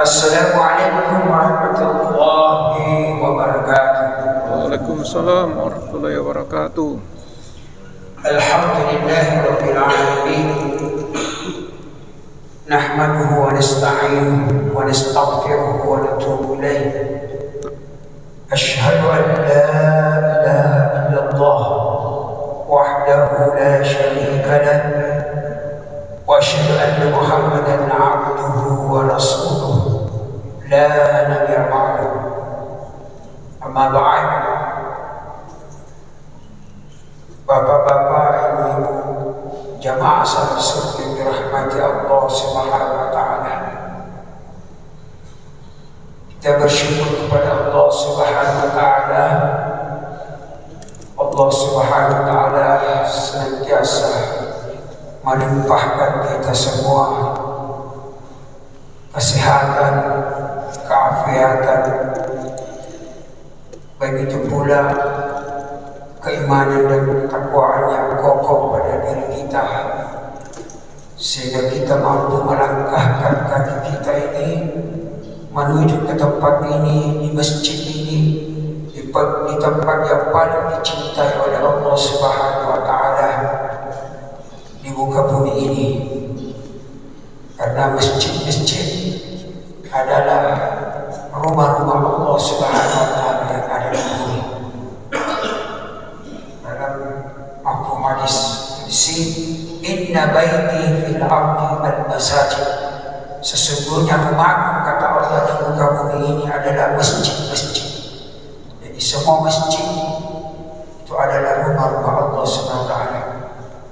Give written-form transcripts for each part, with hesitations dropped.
Assalamualaikum warahmatullahi wabarakatuh. Waalaikumsalam warahmatullahi wabarakatuh. Alhamdulillahi rabbil alamin. Nahmaduhu wa nasta'inuhu wa nastaghfiruhu wa natubu ilayh. Asyhadu an la ilaha illallah wahdahu la syarika lah wa asyhadu anna Muhammadan 'abduhu wa rasuluh la nabiyya ba'dahu. Amma ba'd. Bapak-bapak, ibu-ibu, jamaah salat subuh yang dirahmati Allah Subhanahu wa taala. Kita bersyukur kepada Allah Subhanahu wa taala. Allah Subhanahu wa taala senantiasa melimpahkan kita semua kesehatan, keafiatan, begitu pula keimanan dan ketakwaan yang kokoh pada diri kita, sehingga kita mampu melangkahkan kaki kita ini menuju ke tempat ini, di masjid ini, di tempat yang paling dicintai oleh Allah Subhanahu wa taala di muka bumi ini. Karena masjid-masjid adalah rumah-rumah Allah Subhanahu wa taala yang ada di bumi. Dalam mafhum hadis qudsi, inna baiti fil ardi al masajid. Sesungguhnya rumahku, kata Allah, di muka bumi ini adalah masjid-masjid. Jadi semua masjid itu adalah rumah-rumah Allah Subhanahu wa taala.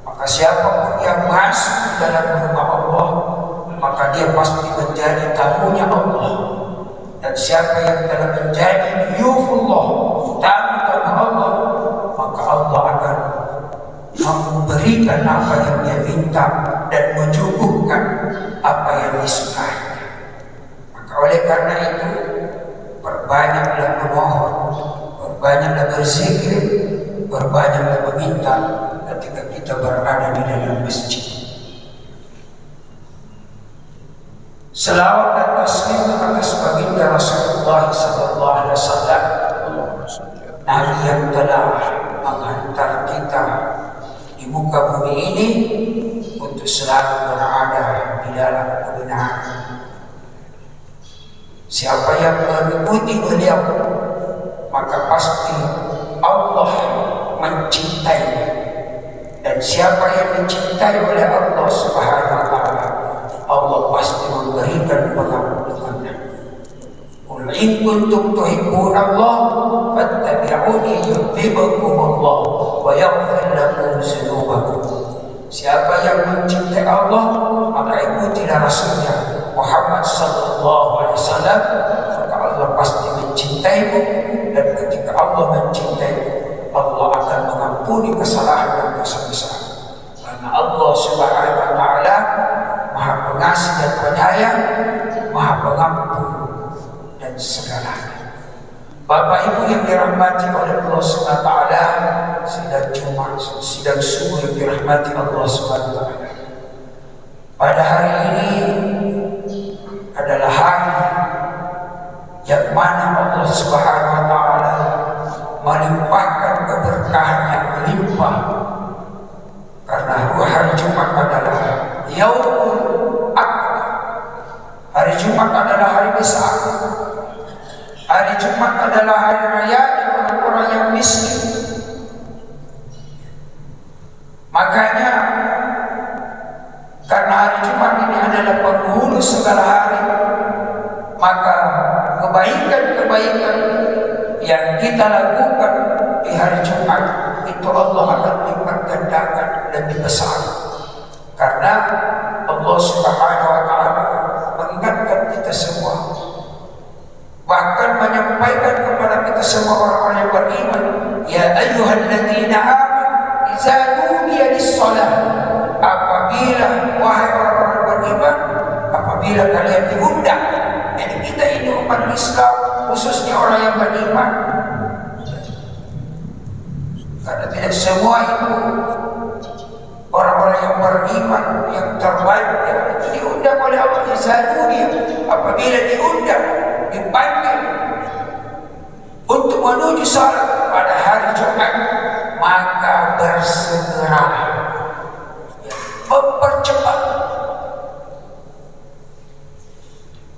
Maka siapapun yang masuk dalam rumah Allah, maka dia pasti menjadi tamunya Allah. Dan siapa yang telah menjadi duyufullah, tamu-tamu Allah, maka Allah akan memberikan apa yang dia minta dan menyuguhkan apa yang disukai. Maka oleh karena itu, perbanyaklah memohon, perbanyaklah berzikir, perbanyaklah meminta ketika kita berada di dalam masjid. Selawat dan taslim atas baginda Rasulullah sallallahu alaihi wasallam, Nabi yang telah menghantar kita di muka bumi ini untuk selalu berada di dalam kebenaran. Siapa yang mengikuti beliau, maka pasti Allah mencintainya. Dan siapa yang dicintai oleh Allah Subhanahu wa taala, Allah pasti memberikan pengampunannya. Qul in kuntum tuhibbuna Allah fattabi'uni yuhibbukum Allah wa yaghfir lakum dzunubakum. Siapa yang mencintai Allah, maka ikutilah Rasulnya Muhammad sallallahu alaihi wasallam, maka Allah pasti mencintaimu. Dan ketika Allah mencintaimu, Allah akan mengampuni kesalahan dan dosa-dosa. Karena Allah Subhanahu wa taala Maha Pengasih dan Penyayang, Maha Pengampun dan segalanya. Bapak Ibu yang dirahmati oleh Allah Subhanahu wa taala, sidang Jumat, sidang subuh yang dirahmati Allah Subhanahu wa taala. Pada hari ini adalah hari yang mana Allah Subhanahu wa taala melimpahkan keberkahan yang melimpah. Karena hari Jumat adalah Yaumul Akbar. Hari Jumat adalah hari besar. Hari Jumat adalah hari raya orang-orang yang miskin. Makanya karena hari Jumat ini adalah penghulu segala hari, maka kebaikan-kebaikan yang kita lakukan di hari Jumat itu Allah akan lipat gandakan lebih besar. Karena Allah Subhanahu wa taala mengingatkan kita semua, bahkan menyampaikan kepada kita semua orang-orang yang beriman, ya ayyuhalladzina amanu idza nudiya lis-shalah, apabila wahai orang-orang beriman, apabila kalian diundang. Jadi kita ini umat Islam, khususnya orang yang beriman, karena tidak semua itu orang-orang yang beriman yang terbaik yang itu diundang oleh Allah izaduni, apabila diundang, dipanggil untuk menuju salat pada hari Jumat, maka bersegeralah,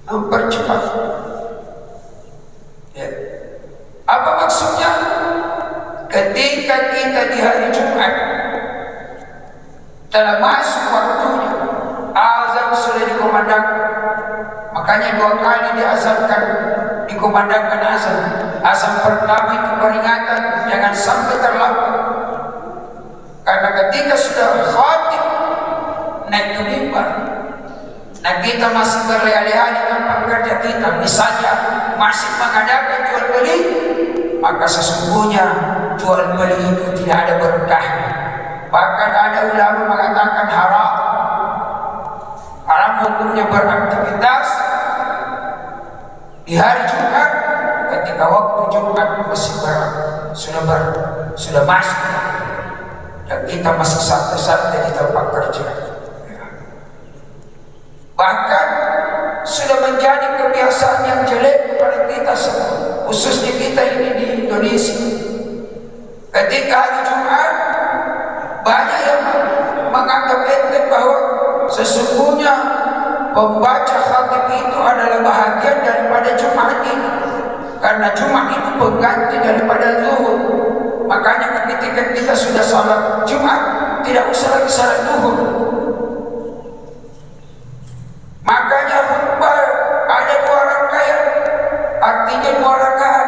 mempercepat. Ya. Apa maksudnya? Ketika kita di hari Jumat telah masuk waktunya, azan sudah dikumandangkan. Makanya 2 kali diazankan, dikumandangkan azan. Azan pertama itu peringatan, jangan sampai terlambat. Karena ketika sudah khatib naik ke mimbar, nah kita masih berleha-leha dengan pekerja kita, misalnya masih mengadakan jual beli, maka sesungguhnya jual beli itu tidak ada berkahnya. Bahkan ada ulama mengatakan haram. Haram hukumnya beraktivitas di hari Jumat ketika waktu Jumat masih sudah masuk dan kita masih santai-santai di tempat kerja. Bahkan sudah menjadi kebiasaan yang jelek kepada kita semua, khususnya kita ini di Indonesia. Ketika hari Jumat, banyak yang menganggap enteng bahwa sesungguhnya pembaca khatib itu adalah bahagian daripada Jumat itu, karena Jumat itu pengganti daripada zuhur. Makanya ketika kita sudah salat Jumat, tidak usah lagi salat zuhur. Makanya khutbah ada 2 rakaat, artinya 2 rakaat.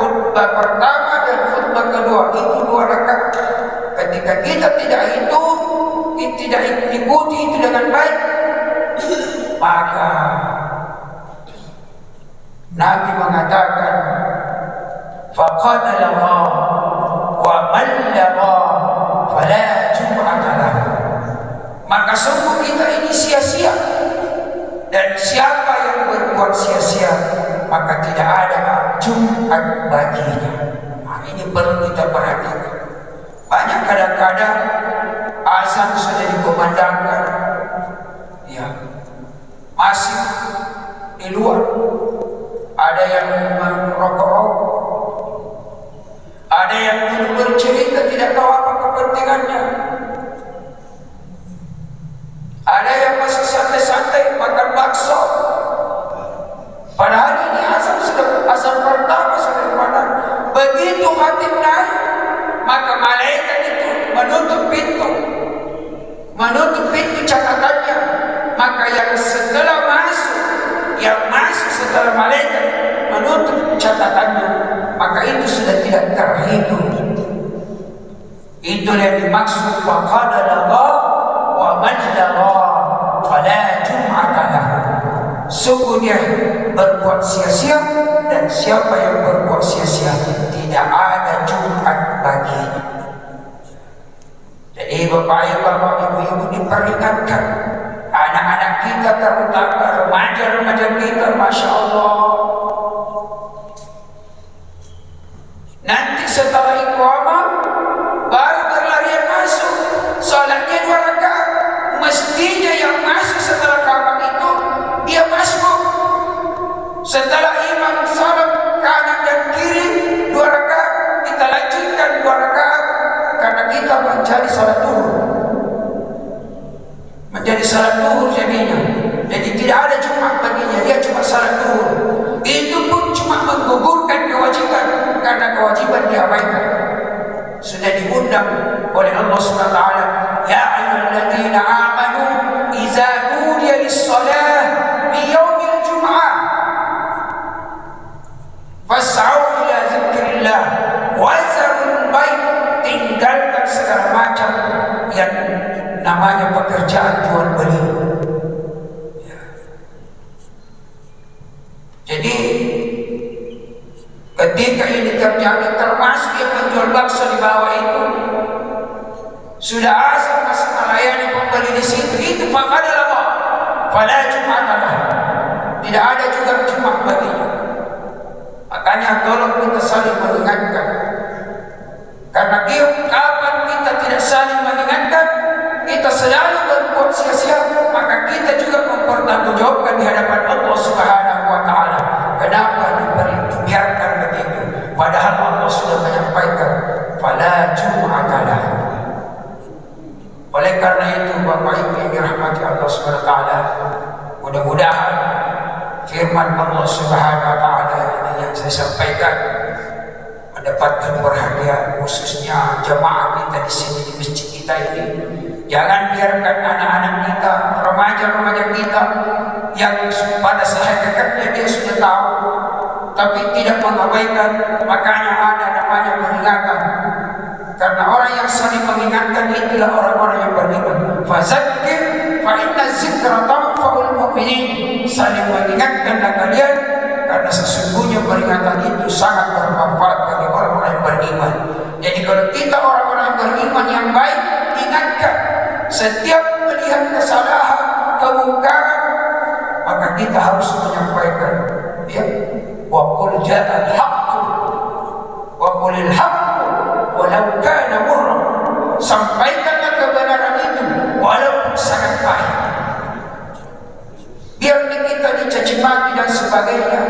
Khutbah pertama dan khutbah kedua itu 2 rakaat. Ketika kita tidak ikuti itu dengan baik, maka Nabi mengatakan faqad lagha wa man lagha fala jum'ata lahu. Maka sungguh kita ini sia-sia, dan siapa yang berbuat sia-sia maka tidak ada Jumat baginya. Nah, ini perlu kita perhatikan. Banyak kadang-kadang azan sudah dikumandangkan, ya, masih di luar. Ada yang merokok-rokok, ada yang bercerita tidak tahu apa kepentingannya, ada yang masih santai-santai makan bakso. Padahal ini azan pertama sudah dimana. Begitu khatib naik, maka malaikat itu menutup pintu catatannya. Maka yang masuk setelah malaikat menutup catatannya, maka itu sudah tidak terhitung. Itulah yang dimaksud faqad lagha wa man lagha fala jum'ata lahu. Sungguh dia berbuat sia-sia, dan siapa yang berbuat sia-sia tidak ada Jumat baginya. Jadi bapak ibu diperingatkan, anak-anak kita terutama remaja kita, Masya Allah, nanti setelah iqamah baru berlarian masuk, salatnya 2 rakaat. Mestinya yang masuk setelah kamar itu dia masuk. Setelah imam salat kanan dan kiri 2 rakaat, kita lanjutkan 2 rakaat, karena kita mencari salat duhur. Menjadi salat duhur jadinya. Jadi tidak ada Jumat baginya, dia cuma salat duhur. Itu pun cuma menggugurkan kewajiban, karena kewajiban diabaikan. Sudah diundang oleh Allah SWT, ya ayyuhalladzina amanu idza nudiya lis-shalah min yaumil jum'ah fas'au ila dzikrillah wa zarul bai'. Tinggalkan segala macam yang namanya pekerjaan jual beli. Ya. Jadi ketika ini terjadi, termasuk yang menjual bakso di bawah itu, sudah azan masih melayani pembeli di situ, itu faqad lagha fala jum'ata lahu. Tidak ada juga Jumat baginya. Makanya tolong kita saling mengingatkan, karena kapan kita tidak saling mengingatkan, kita selalu berbuat sia-sia, maka kita juga mempertanggungjawabkan di hadapan Allah Subhanahu wa taala. Kenapa dibiarkan begitu? Padahal Allah sudah menyampaikan fala jum'ata lahu. Oleh karena itu Bapak Ibu yang dirahmati Allah Subhanahu wa taala, mudah-mudahan firman Allah Subhanahu wa taala ini yang saya sampaikan mendapatkan perhatian, khususnya jamaah kita di sini di masjid kita ini. Jangan biarkan anak-anak kita, remaja-remaja kita yang pada hakikatnya dia sudah tahu tapi tidak mengabaikan. Makanya ada namanya peringatan, karena orang yang saling mengingatkan itulah orang-orang yang beriman. Fadzakir fa inna dzikra tanfa'ul mu'minin. Saling mengingatkanlah kalian, karena sesungguhnya peringatan itu sangat bermanfaat bagi orang-orang yang beriman. Jadi kalau kita orang-orang yang beriman yang baik, ingatkan setiap melihat kesalahan, kemungkaran, maka kita harus menyampaikan, ya, wa qul ja'al haqq wa qulil haqq walau kana murra. Sampaikanlah kebenaran itu walaupun sangat pahit. Biar kita dicaci maki dan sebagainya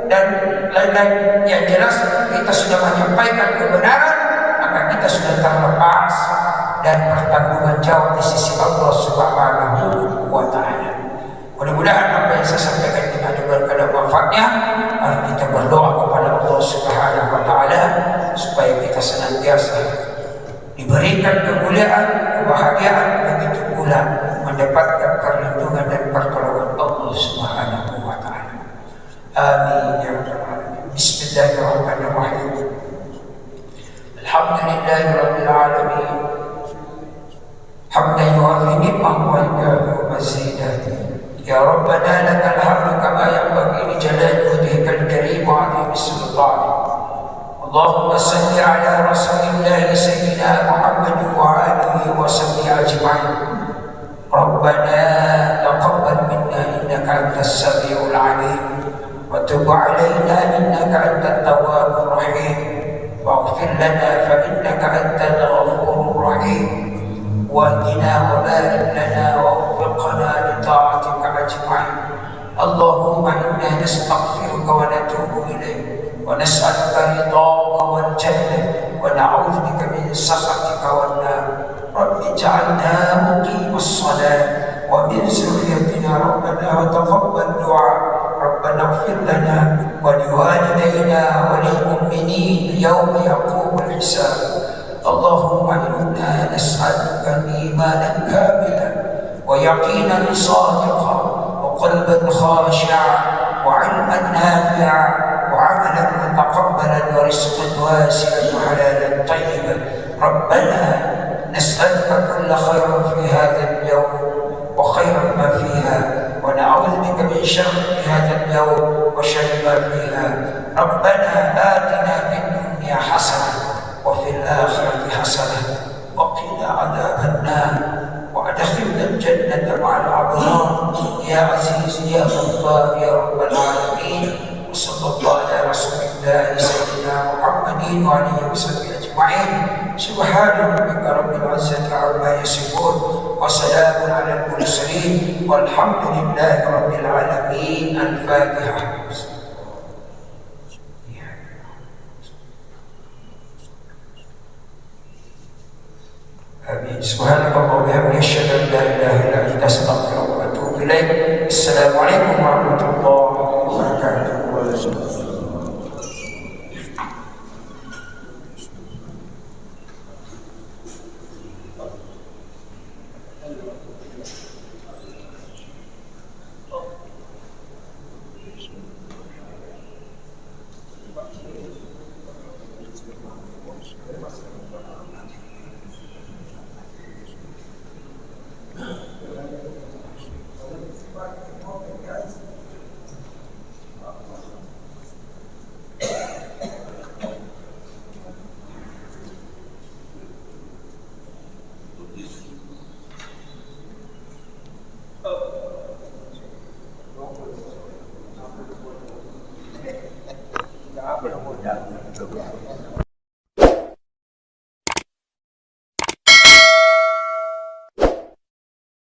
dan lain-lain, yang jelas kita sudah menyampaikan kebenaran, maka kita sudah terlepas dan pertanggungan jawab di sisi Allah Subhanahu wa taala. Mudah-mudahan apa yang saya sampaikan ini ada berkah dan manfaatnya. Mari kita berdoa kepada Allah Subhanahu wa taala supaya kita senantiasa diberikan kemuliaan, kebahagiaan, begitu pula mendapatkan perlindungan dan pertolongan Allah Subhanahu wa taala. Amin ya rabbal alamin. Bismillahirrahmanirrahim. Alhamdulillahirabbil alamin. Hamdan yuwafi ni'mahu wa yukafi mazidah. Ya Rabbana lakal hamdu kama yanbaghi li jalali wajhikal karim wa 'azimi sultanik. Allahumma salli ala Rasulillah sayyidina Muhammad wa alihi wa sahbihi ajma'in. Rabbana taqabbal minna innaka antas samiul 'alim wa tub 'alaina innaka antat tawwabur rahim. Waghfir lana fa innaka antal ghafurur rahim. واهدنا وبارك لنا ووفقنا لطاعتك اجمعين. اللهم انا نستغفرك ونتوب اليك ونسالك رضاك والجنه ونعوذ بك من سخطك والنار. رب اجعلنا مقيم الصلاه ومن ذريتنا ربنا وتقبل دعاء. ربنا اغفر لنا ولوالدينا وللمؤمنين يوم يقوم الحساب. اللهم إنا نسألك إيمانا كاملا ويقينا صادقا وقلبا خاشعا وعلما نافعا وعملا متقبلا ورزقا واسعا وحلالا طيبا. ربنا نسألك كل خير في هذا اليوم وخير ما فيها، ونعوذ بك من شر في هذا اليوم وشر ما فيها. ربنا آتنا في الدنيا حسنة وفي الآخرة حسنة وقنا عذاب النار وأدخلنا الجنة مع الأبرار يا عزيز يا غفار يا رب العالمين. وصلى الله على رسول الله سيدنا محمد وعلى وصحبه أجمعين. سبحان ربك رب العزة عما يصفون وسلام على المرسلين والحمد لله رب العالمين. الفاتحة. Amin. Subhanallah wa bihamdihi asyhadu an la ilaha illa anta astaghfiruka wa atubu ilaik. Assalamualaikum warahmatullahi